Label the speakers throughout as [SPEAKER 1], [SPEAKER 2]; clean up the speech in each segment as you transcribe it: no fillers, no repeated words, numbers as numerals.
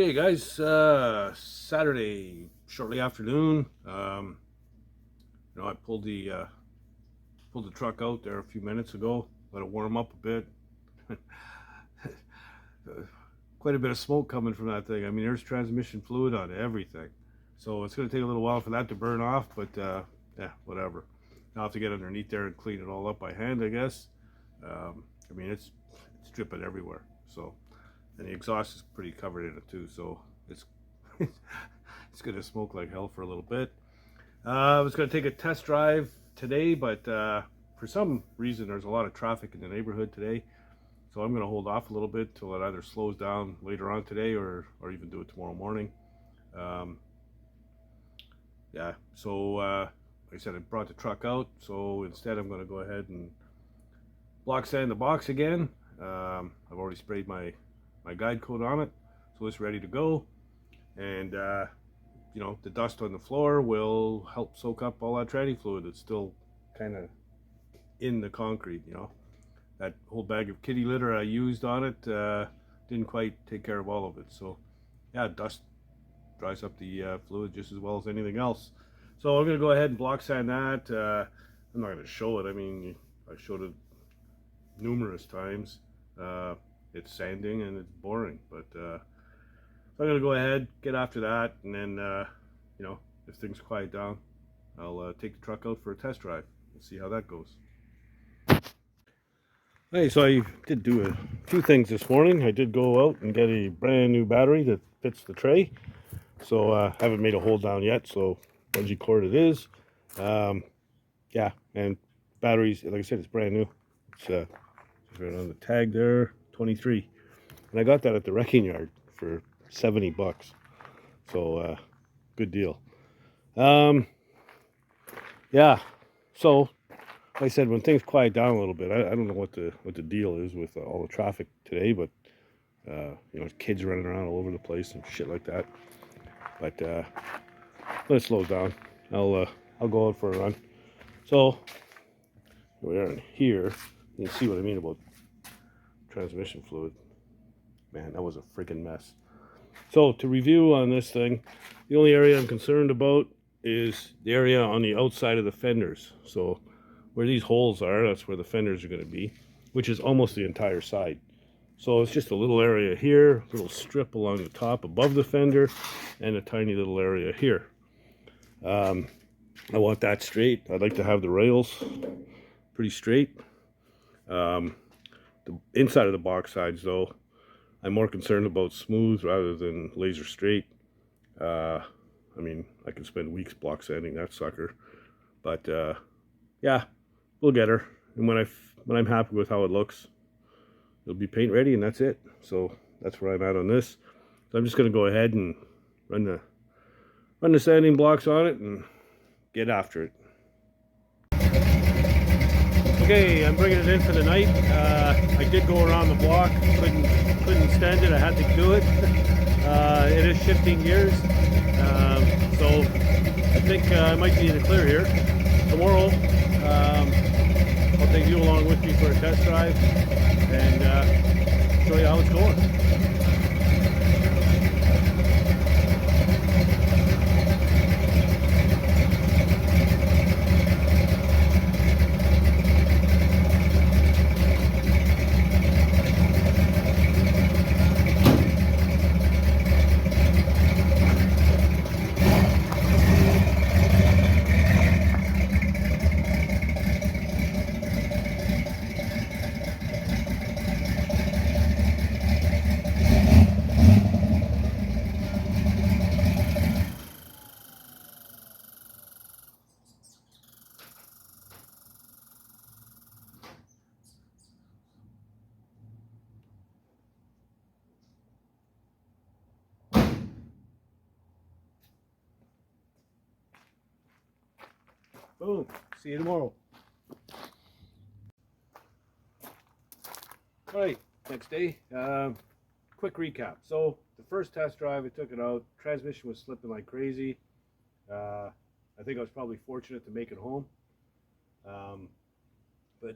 [SPEAKER 1] Okay, guys. Saturday, shortly afternoon. I pulled the truck out there a few minutes ago. Let it warm up a bit. Quite a bit of smoke coming from that thing. I mean, there's transmission fluid on everything, so it's going to take a little while for that to burn off. But yeah, whatever. I'll have to get underneath there and clean it all up by hand, I guess. I mean, it's dripping everywhere. So, and the exhaust is pretty covered in it too. So it's it's going to smoke like hell for a little bit. I was going to take a test drive today, but for some reason there's a lot of traffic in the neighborhood today, so I'm going to hold off a little bit till it either slows down later on today or even do it tomorrow morning. Yeah, so like I said, I brought the truck out, so instead I'm going to go ahead and block sand the box again. I've already sprayed my guide coat on it, so it's ready to go. And the dust on the floor will help soak up all that tranny fluid that's still kind of in the concrete. That whole bag of kitty litter I used on it didn't quite take care of all of it. So yeah, dust dries up the fluid just as well as anything else. So I'm going to go ahead and block sand that. I'm not going to show it. I mean, I showed it numerous times. It's sanding and it's boring, but so I'm going to go ahead, get after that, and then if things quiet down, I'll take the truck out for a test drive and see how that goes. Hey, so I did do a few things this morning. I did go out and get a brand new battery that fits the tray. So I haven't made a hole down yet, so bungee cord it is. Yeah, and batteries, like I said, it's brand new. It's right on the tag there, 23. And I got that at the wrecking yard for $70. So good deal. Yeah, so like I said, when things quiet down a little bit, I don't know what the deal is with all the traffic today, but kids running around all over the place and shit like that. But when it slows down, I'll go out for a run. So we are in here. You can see what I mean about transmission fluid. Man, that was a freaking mess. So to review on this thing, the only area I'm concerned about is the area on the outside of the fenders. So where these holes are, that's where the fenders are going to be, which is almost the entire side. So it's just a little area here, a little strip along the top above the fender, and a tiny little area here. I want that straight. I'd like to have the rails pretty straight. The inside of the box sides, though, I'm more concerned about smooth rather than laser straight. I mean, I can spend weeks block sanding that sucker, but yeah, we'll get her. And when I'm happy with how it looks, it'll be paint ready, and that's it. So that's where I'm at on this. So I'm just going to go ahead and run the sanding blocks on it and get after it. Okay, I'm bringing it in for the night. I did go around the block, couldn't stand it. I had to do it. It is shifting gears, so I think I might be in the clear here. Tomorrow, I'll take you along with me for a test drive and show you how it's going. Boom. See you tomorrow. All right, next day. Quick recap. So the first test drive, I took it out. Transmission was slipping like crazy. I think I was probably fortunate to make it home. But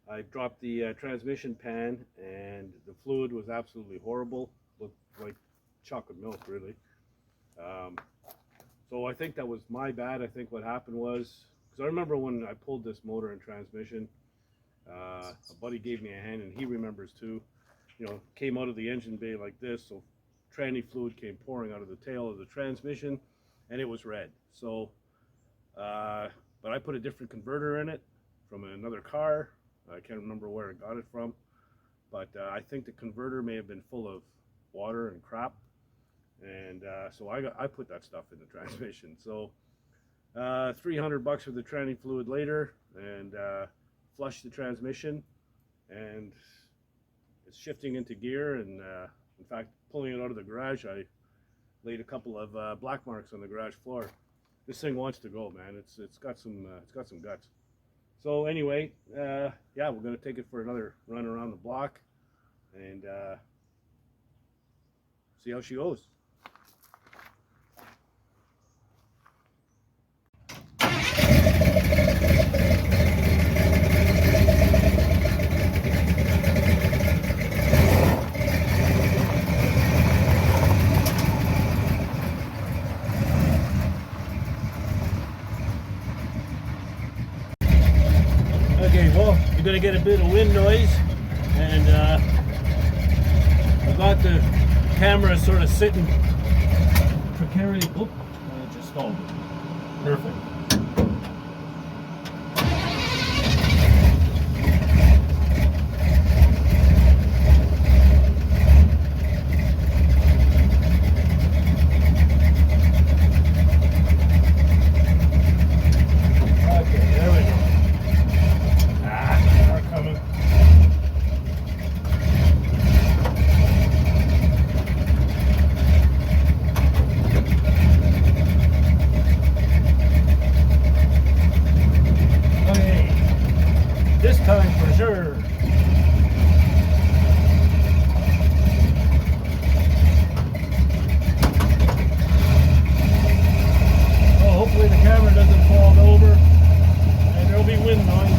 [SPEAKER 1] I dropped the transmission pan, and the fluid was absolutely horrible. looked like chocolate milk, really. So I think that was my bad. I think what happened was, because I remember when I pulled this motor and transmission, a buddy gave me a hand, and he remembers too. You know, came out of the engine bay like this, so tranny fluid came pouring out of the tail of the transmission, and it was red. So, but I put a different converter in it from another car. I can't remember where I got it from, but I think the converter may have been full of water and crap, and so I put that stuff in the transmission. So $300 for the tranny fluid later, and flushed the transmission, and it's shifting into gear. And in fact, pulling it out of the garage, I laid a couple of black marks on the garage floor. This thing wants to go, man. It's got some guts. So anyway, yeah, we're gonna take it for another run around the block and see how she goes. Okay, well, you're gonna get a bit of wind noise, and I got the camera sort of sitting precariously. Oop, I just stalled it. Perfect. Okay, there we go. This time for sure. Oh, hopefully the camera doesn't fall over, and there'll be wind noise.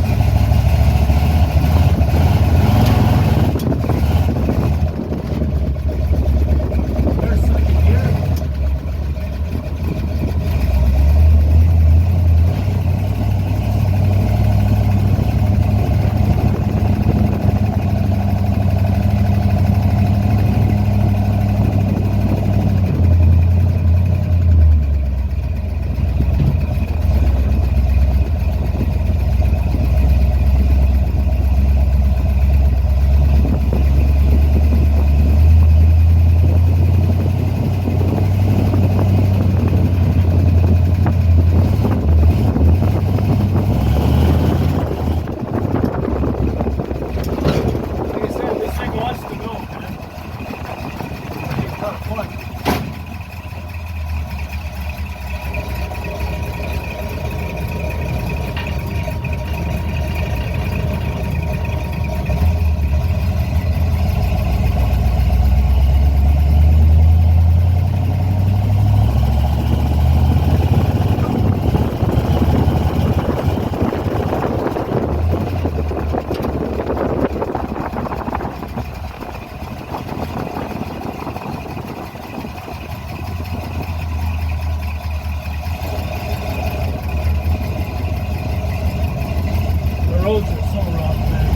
[SPEAKER 1] Roads are so rough, man.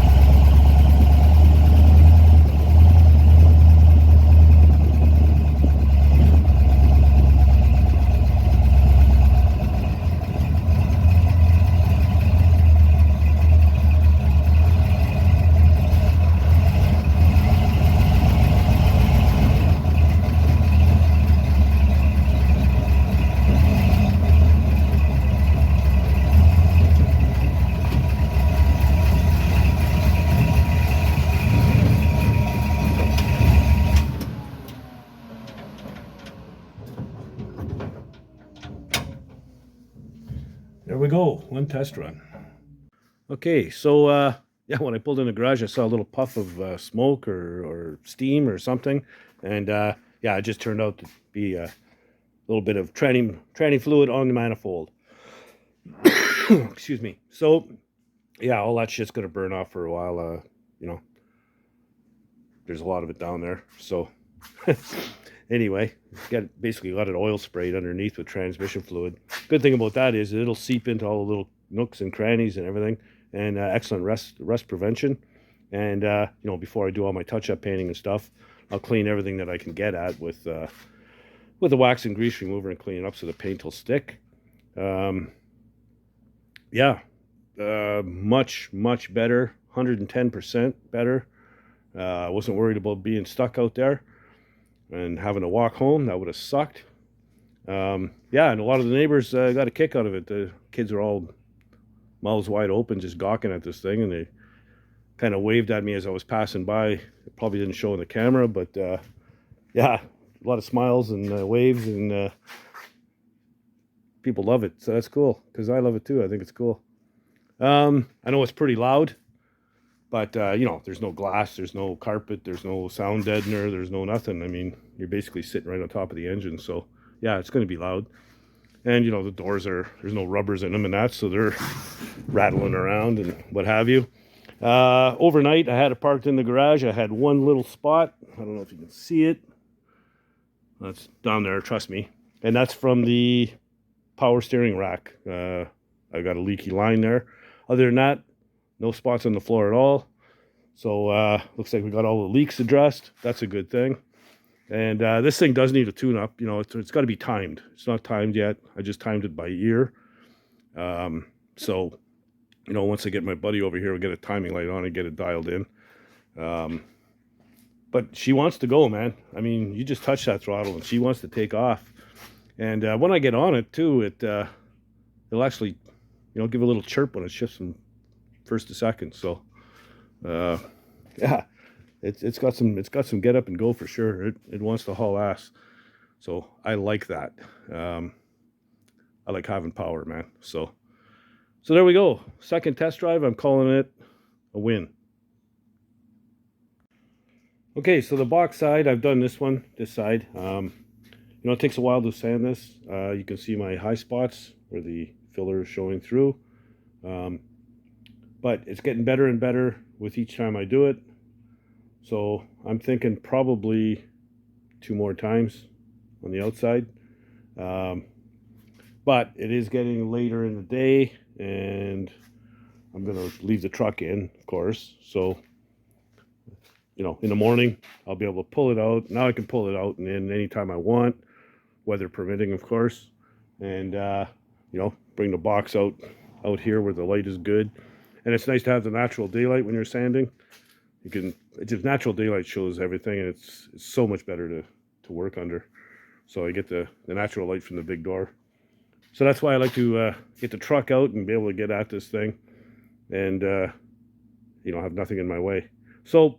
[SPEAKER 1] There we go, one test run. Okay, so yeah, when I pulled in the garage, I saw a little puff of smoke or steam or something, and yeah, it just turned out to be a little bit of tranny fluid on the manifold. Excuse me. So yeah, all that shit's gonna burn off for a while. You know, there's a lot of it down there, so Anyway, basically got it oil sprayed underneath with transmission fluid. Good thing about that is it'll seep into all the little nooks and crannies and everything, and excellent rust prevention. And you know, before I do all my touch-up painting and stuff, I'll clean everything that I can get at with the wax and grease remover and clean it up so the paint will stick. Yeah, much better, 110% better. I wasn't worried about being stuck out there and having to walk home. That would have sucked. Yeah, and a lot of the neighbors got a kick out of it. The kids are all mouths wide open, just gawking at this thing, and they kind of waved at me as I was passing by. It probably didn't show in the camera, but yeah, a lot of smiles and waves, and people love it. So that's cool, because I love it too. I think it's cool. I know it's pretty loud, but you know, there's no glass, there's no carpet, there's no sound deadener, there's no nothing. I mean, you're basically sitting right on top of the engine, so yeah, it's going to be loud. And you know, the doors there's no rubbers in them and that, so they're rattling around and what have you. Overnight, I had it parked in the garage. I had one little spot. I don't know if you can see it. That's down there, trust me. And that's from the power steering rack. I got a leaky line there. Other than that, no spots on the floor at all. So looks like we got all the leaks addressed. That's a good thing. And this thing does need a tune-up. You know, it's got to be timed. It's not timed yet. I just timed it by ear. So, you know, once I get my buddy over here, we'll get a timing light on and get it dialed in. But she wants to go, man. I mean, you just touch that throttle and she wants to take off. And when I get on it too, it'll actually, you know, give a little chirp when it shifts from first to second. So, yeah, it's got some get up and go for sure. It wants to haul ass. So I like that. I like having power, man. So there we go. Second test drive. I'm calling it a win. Okay, so the box side, I've done this side. You know, it takes a while to sand this. You can see my high spots where the filler is showing through. But it's getting better and better with each time I do it. So I'm thinking probably 2 more times on the outside. But it is getting later in the day, and I'm going to leave the truck in, of course. So, you know, in the morning, I'll be able to pull it out. Now I can pull it out and in anytime I want, weather permitting, of course. And, you know, bring the box out here where the light is good. And it's nice to have the natural daylight when you're sanding. Just natural daylight shows everything, and it's so much better to work under. So I get the natural light from the big door. So that's why I like to get the truck out and be able to get at this thing and, you know, have nothing in my way. So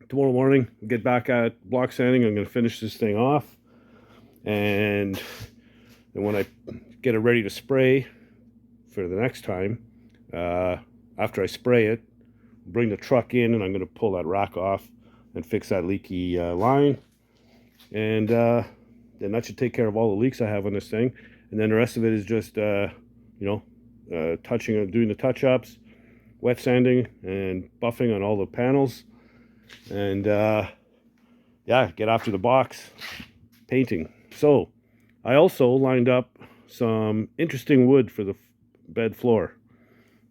[SPEAKER 1] tomorrow morning, get back at block sanding. I'm going to finish this thing off. And then when I get it ready to spray for the next time, after I spray it, bring the truck in, and I'm going to pull that rack off and fix that leaky line. And then that should take care of all the leaks I have on this thing. And then the rest of it is just, you know, touching and doing the touch-ups, wet sanding, and buffing on all the panels. And, yeah, get after the box painting. So, I also lined up some interesting wood for the bed floor.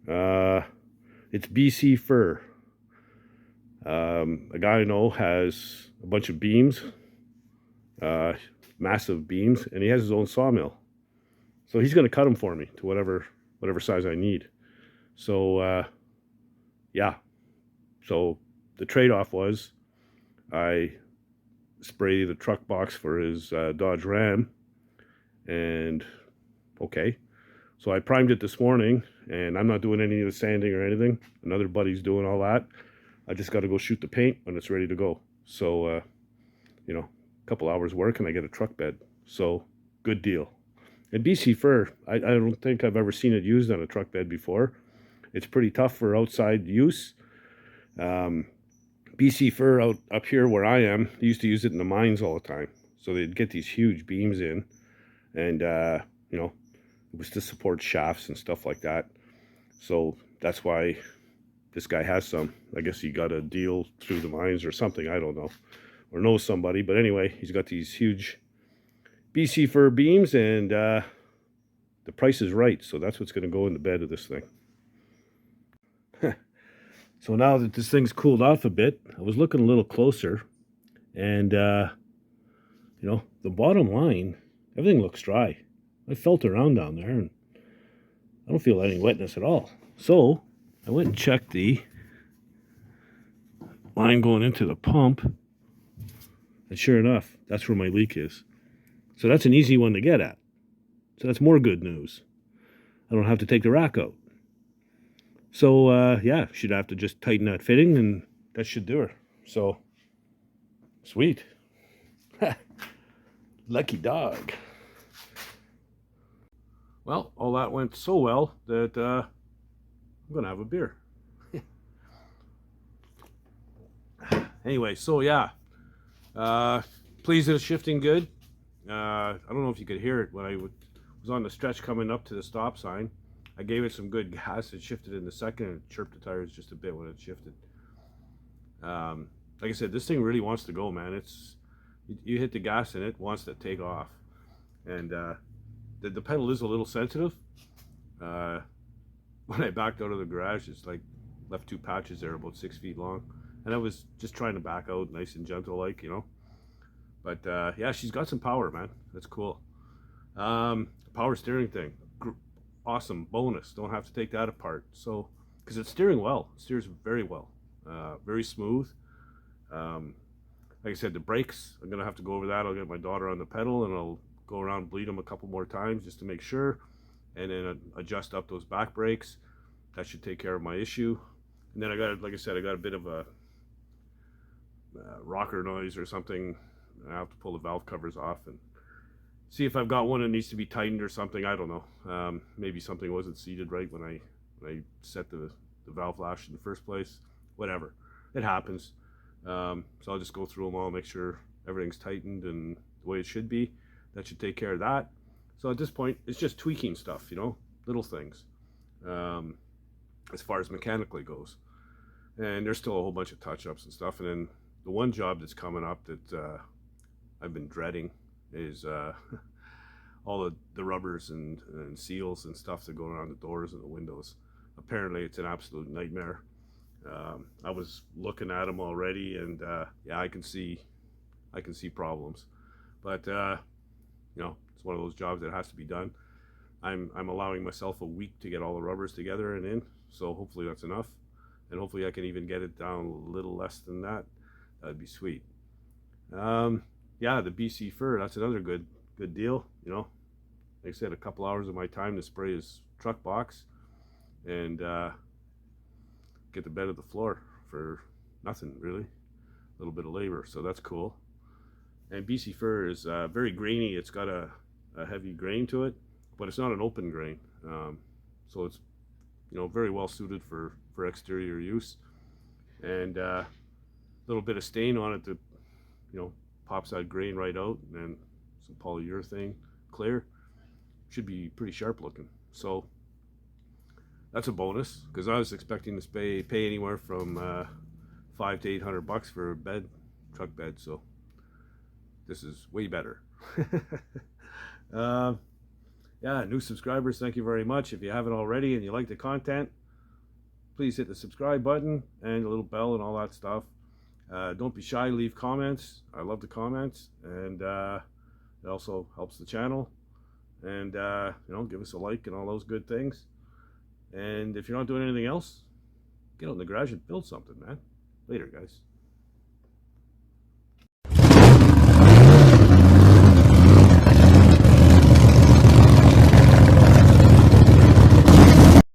[SPEAKER 1] It's BC fir. A guy I know has a bunch of beams, massive beams, and he has his own sawmill. So he's going to cut them for me to whatever size I need. So, yeah. So the trade-off was I spray the truck box for his Dodge Ram, and okay. So I primed it this morning, and I'm not doing any of the sanding or anything. Another buddy's doing all that. I just got to go shoot the paint when it's ready to go. So, you know, a couple hours work and I get a truck bed. So, good deal. And BC fir, I don't think I've ever seen it used on a truck bed before. It's pretty tough for outside use. BC fir up here where I am, they used to use it in the mines all the time. So they'd get these huge beams in, and, you know, it was to support shafts and stuff like that. So that's why this guy has some. I guess he got a deal through the mines or something. I don't know. or knows somebody. But anyway, he's got these huge BC fir beams, and the price is right. So that's what's going to go in the bed of this thing. So now that this thing's cooled off a bit, I was looking a little closer, and you know, the bottom line, everything looks dry. I felt around down there, and I don't feel any wetness at all. So I went and checked the line going into the pump, and sure enough, that's where my leak is. So that's an easy one to get at. So that's more good news. I don't have to take the rack out. So yeah, she'd have to just tighten that fitting, and that should do her. So sweet. Lucky dog. Well, all that went so well that I'm gonna have a beer. Anyway, so yeah, pleased that it's shifting good. I don't know if you could hear it when I was on the stretch coming up to the stop sign. I gave it some good gas. It shifted in the second, and it chirped the tires just a bit when it shifted. Like I said, this thing really wants to go, man. It's you hit the gas and it wants to take off. And the pedal is a little sensitive. When I backed out of the garage, it's like left two patches there about 6 feet long, and I was just trying to back out nice and gentle, like, you know. But yeah, she's got some power, man. That's cool. Power steering thing, awesome bonus. Don't have to take that apart. So because it's steering well, it steers very well, very smooth. Like I said, the brakes, I'm gonna have to go over that. I'll get my daughter on the pedal, and I'll go around, bleed them a couple more times just to make sure, and then adjust up those back brakes. That should take care of my issue. And then I got, like I said, I got a bit of a rocker noise or something. I have to pull the valve covers off and see if I've got one that needs to be tightened or something. I don't know. Maybe something wasn't seated right when I set the valve lash in the first place. Whatever, it happens. So I'll just go through them all, make sure everything's tightened and the way it should be. That should take care of that. So at this point, it's just tweaking stuff, you know, little things, as far as mechanically goes. And there's still a whole bunch of touch-ups and stuff. And then the one job that's coming up that I've been dreading is all the rubbers and seals and stuff that go around the doors and the windows. Apparently, it's an absolute nightmare. I was looking at them already, and yeah, I can see problems. But you know, it's one of those jobs that has to be done. I'm allowing myself a week to get all the rubbers together and in, so hopefully that's enough, and hopefully I can even get it down a little less than that. That'd be sweet. Yeah, the BC fir, that's another good deal. You know, like I said, a couple hours of my time to spray his truck box and get the bed of the floor for nothing really. A little bit of labor, so that's cool. And BC fir is very grainy. It's got a heavy grain to it, but it's not an open grain, so it's, you know, very well suited for exterior use. And a little bit of stain on it that, you know, pops that grain right out, and then some polyurethane clear. Should be pretty sharp looking. So that's a bonus, because I was expecting to pay anywhere from $500 to $800 for a bed, truck bed. So this is way better. Yeah, new subscribers, thank you very much. If you haven't already and you like the content, please hit the subscribe button and the little bell and all that stuff. Don't be shy, leave comments. I love the comments, and it also helps the channel. And you know, give us a like and all those good things. And if you're not doing anything else, get out in the garage and build something, man. Later, guys.